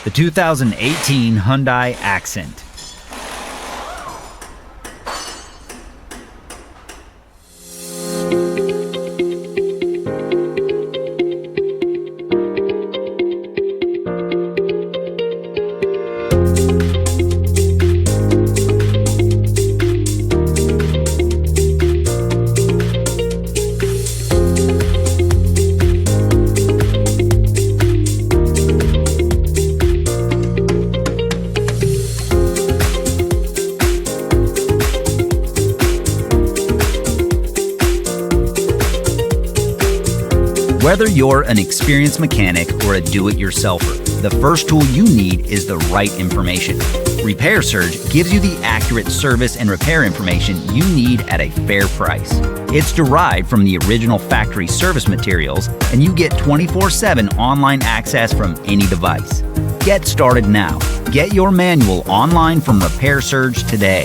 the 2018 Hyundai Accent. Whether you're an experienced mechanic or a do-it-yourselfer, the first tool you need is the right information. Repair Surge gives you the accurate service and repair information you need at a fair price. It's derived from the original factory service materials, and you get 24/7 online access from any device. Get started now. Get your manual online from Repair Surge today.